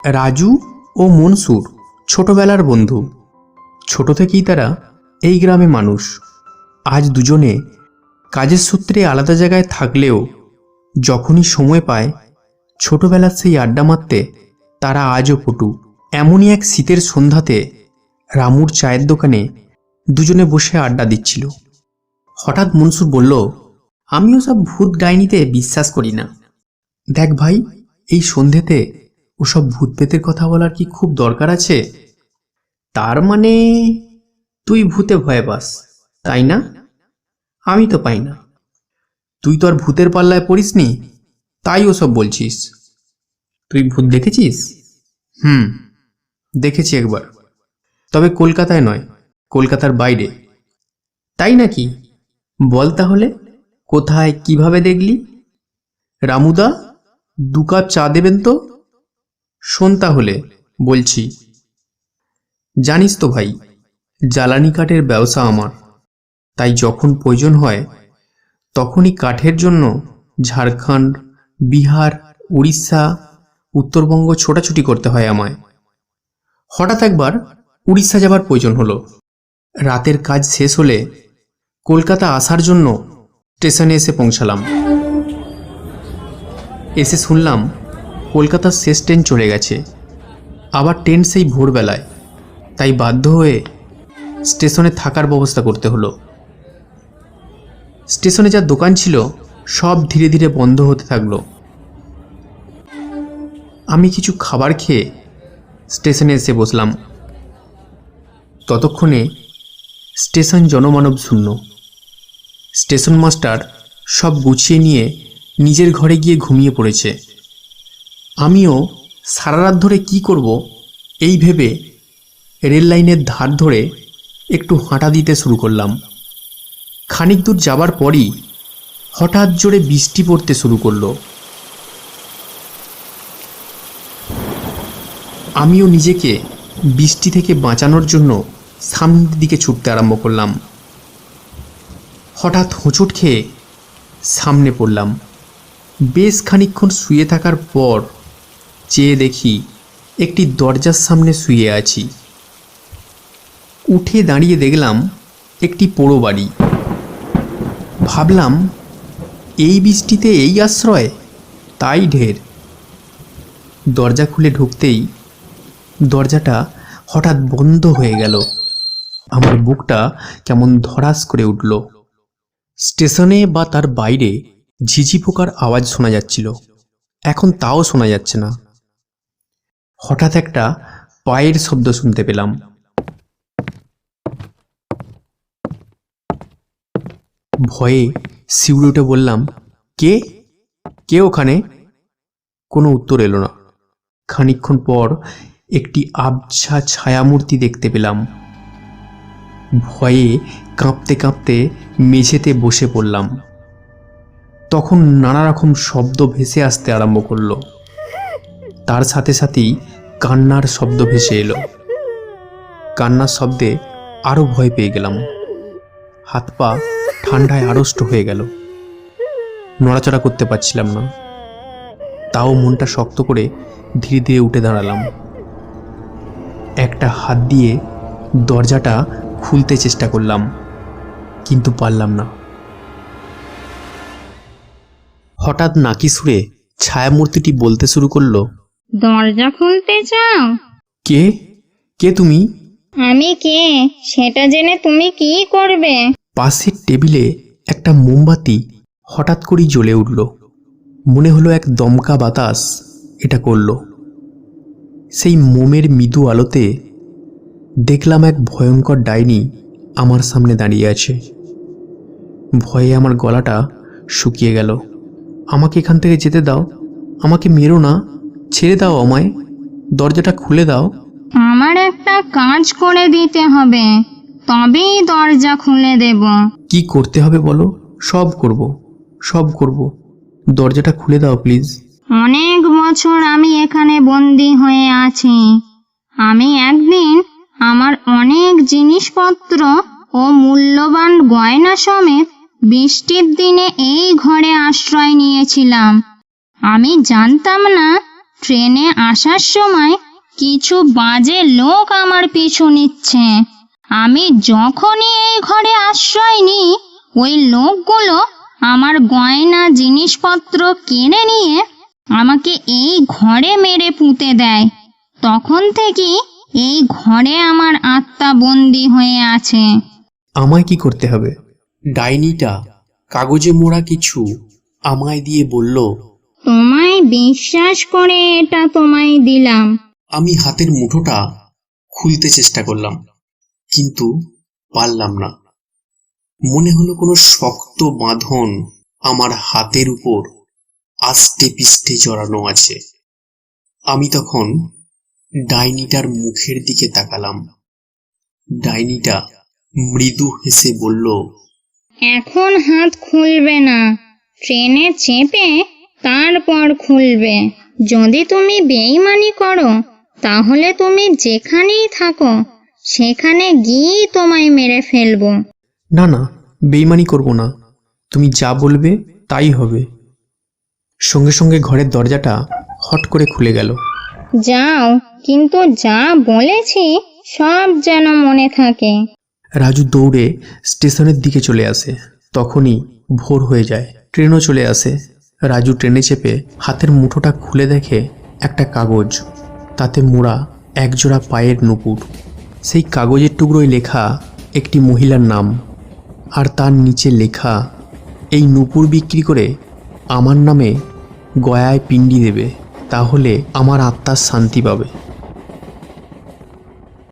রাজু ও মনসুর ছোটবেলার বন্ধু। ছোট থেকেই তারা এই গ্রামে মানুষ। আজ দুজনে কাজের সূত্রে আলাদা জায়গায় থাকলেও যখনই সময় পায় ছোটবেলার সেই আড্ডা মারতে তারা আজও পটু। এমনই এক শীতের সন্ধ্যাতে রামুর চায়ের দোকানে দুজনে বসে আড্ডা দিচ্ছিল। হঠাৎ মনসুর বলল, আমিও সব ভূত ডাইনিতে বিশ্বাস করি না। দেখ ভাই, এই সন্ধেতে ওসব ভূত পেতের কথা বলার কি খুব দরকার আছে? তার মানে তুই ভূতে ভয় পাস, তাই না? আমি তো পাই না। তুই তো আর ভূতের পাল্লায় পড়িসনি, তাই ওসব বলছিস। তুই ভূত দেখেছিস? দেখেছি একবার, তবে কলকাতায় নয়, কলকাতার বাইরে। তাই নাকি? বল তাহলে, কোথায়, কিভাবে দেখলি? রামুদা, 2 কাপ চা দেবেন তো। শোন তাহলে বলছি। জানিস তো ভাই, জ্বালানি কাঠের ব্যবসা আমার, তাই যখন প্রয়োজন হয় তখনই কাঠের জন্য ঝাড়খণ্ড, বিহার, উড়িষ্যা, উত্তরবঙ্গ ছোটাছুটি করতে হয় আমায়। হঠাৎ একবার উড়িষ্যা যাবার প্রয়োজন হলো। রাতের কাজ শেষ হলে কলকাতা আসার জন্য স্টেশনে এসে পৌঁছালাম। এসে শুনলাম কলকাতার শেষ ট্রেন চলে গেছে, আবার ট্রেন সেই ভোরবেলায়। তাই বাধ্য হয়ে স্টেশনে থাকার ব্যবস্থা করতে হলো। স্টেশনে যা দোকান ছিল সব ধীরে ধীরে বন্ধ হতে থাকলো। আমি কিছু খাবার খেয়ে স্টেশনে এসে বসলাম। ততক্ষণে স্টেশন জনমানব শূন্য। স্টেশন মাস্টার সব গুছিয়ে নিয়ে নিজের ঘরে গিয়ে ঘুমিয়ে পড়েছে। আমিও সারা রাত ধরে কী করব এই ভেবে রেল লাইনের ধার ধরে একটু হাঁটা দিতে শুরু করলাম। খানিক দূর যাবার পরই হঠাৎ জোরে বৃষ্টি পড়তে শুরু করলো। আমিও নিজেকে বৃষ্টি থেকে বাঁচানোর জন্য সামনের দিকে ছুটতে আরম্ভ করলাম। হঠাৎ হোঁচট খেয়ে সামনে পড়লাম। বেশ খানিকক্ষণ শুয়ে থাকার পর চেয়ে দেখি একটি দরজার সামনে শুয়ে আছি। উঠে দাঁড়িয়ে দেখলাম একটি পোড়ো বাড়ি। ভাবলাম, এই বৃষ্টিতে এই আশ্রয়, তাই ঢের। দরজা খুলে ঢুকতেই দরজাটা হঠাৎ বন্ধ হয়ে গেল। আমার বুকটা কেমন ধড়াস করে উঠল। স্টেশনে বা তার বাইরে ঝিঝি পোকার আওয়াজ শোনা যাচ্ছিল, এখন তাও শোনা যাচ্ছে না। হঠাৎ একটা পায়ের শব্দ শুনতে পেলাম। ভয়ে শিউরে উঠে বললাম, কে কে ওখানে? কোনো উত্তর এলো না। খানিকক্ষণ পর একটি আবছা ছায়ামূর্তি দেখতে পেলাম। ভয়ে কাঁপতে কাঁপতে মেঝেতে বসে পড়লাম। তখন নানা রকম শব্দ ভেসে আসতে আরম্ভ করলো। তার সাথে সাথেই কান্নার শব্দ ভেসে এলো। কান্নার শব্দে আরো ভয় পেয়ে গেলাম। হাত পা ঠান্ডায় আড়ষ্ট হয়ে গেল। নড়াচড়া করতে পারছিলাম না। তাও মনটা শক্ত করে ধীরে ধীরে উঠে দাঁড়ালাম। একটা হাত দিয়ে দরজাটা খুলতে চেষ্টা করলাম, কিন্তু পারলাম না। হঠাৎ নাকি সুরে ছায়ামূর্তিটি বলতে শুরু করলো, দরজা খুলতে চাও? কে কে তুমি? আমি কে সেটা জেনে তুমি কি করবে? পাশের টেবিলে একটা মোমবাতি হঠাৎ করেই জ্বলে উঠল। মনে হলো এক দমকা বাতাস এটা করলো। সেই মোমের মৃদু আলোতে দেখলাম এক ভয়ঙ্কর ডাইনি আমার সামনে দাঁড়িয়ে আছে। ভয়ে আমার গলাটা শুকিয়ে গেল। আমাকে এখান থেকে যেতে দাও, আমাকে মেরো না, ছেড়ে দাও আমায়, দরজাটা খুলে দাও। আমার একটা কাজ করে দিতে হবে, তবেই দরজা খুলে দেব। কি করতে হবে বলো, সব করব, সব করব, দরজাটা খুলে দাও প্লিজ। অনেক বছর আমি এখানে বন্দি হয়ে আছি। আমি একদিন আমার অনেক জিনিসপত্র ও মূল্যবান গয়না সমেত বৃষ্টির দিনে এই ঘরে আশ্রয় নিয়েছিলাম। আমি জানতাম না ট্রেনে আসার সময় কিছু বাজে লোক আমার পিছু নিচ্ছে। আমি যখনই এই ঘরে আশ্রয় নিই, ওই লোকগুলো আমার গয়না জিনিসপত্র কিনে নিয়ে আমাকে এই ঘরে মেরে পুঁতে দেয়। তখন থেকেই এই ঘরে আমার আত্মা বন্দি হয়ে আছে। আমায় কি করতে হবে? ডাইনিটা কাগজে মোড়া কিছু আমায় দিয়ে বলল, তোমায় বিশ্বাস করে এটা তোমায় দিলাম। আমি হাতের মুঠোটা খুলতে চেষ্টা করলাম, কিন্তু পারলাম না। মনে হলো কোনো শক্ত বাঁধন আমার হাতের উপর আষ্টে পিষ্টে জড়ানো আছে। আমি তখন ডাইনিটার মুখের দিকে তাকালাম। ডাইনিটা মৃদু হেসে বলল, এখন হাত খুলবে না, ট্রেনে চেপে তারপর খুলবে। যদি তুমি বেইমানি করো, তাহলে তুমি যেখানেই থাকো সেখানে গিয়েই তোমায় মেরে ফেলবো। না না, বেইমানি করব না, তুমি যা বলবে তাই হবে। সঙ্গে সঙ্গে ঘরের দরজাটা হট করে খুলে গেল। যাও, কিন্তু যা বলেছি সব যেন মনে থাকে। রাজু দৌড়ে স্টেশনের দিকে চলে আসে। তখনই ভোর হয়ে যায়, ট্রেনও চলে আসে। রাজু ট্রেনে চেপে হাতের মুঠোটা খুলে দেখে একটা কাগজ, তাতে মোড়া একজোড়া পায়ের নুপুর। সেই কাগজের টুকরোয় লেখা একটি মহিলার নাম, আর তার নিচে লেখা, এই নুপুর বিক্রি করে আমার নামে গয়ায় পিণ্ডি দেবে, তাহলে আমার আত্মার শান্তি পাবে।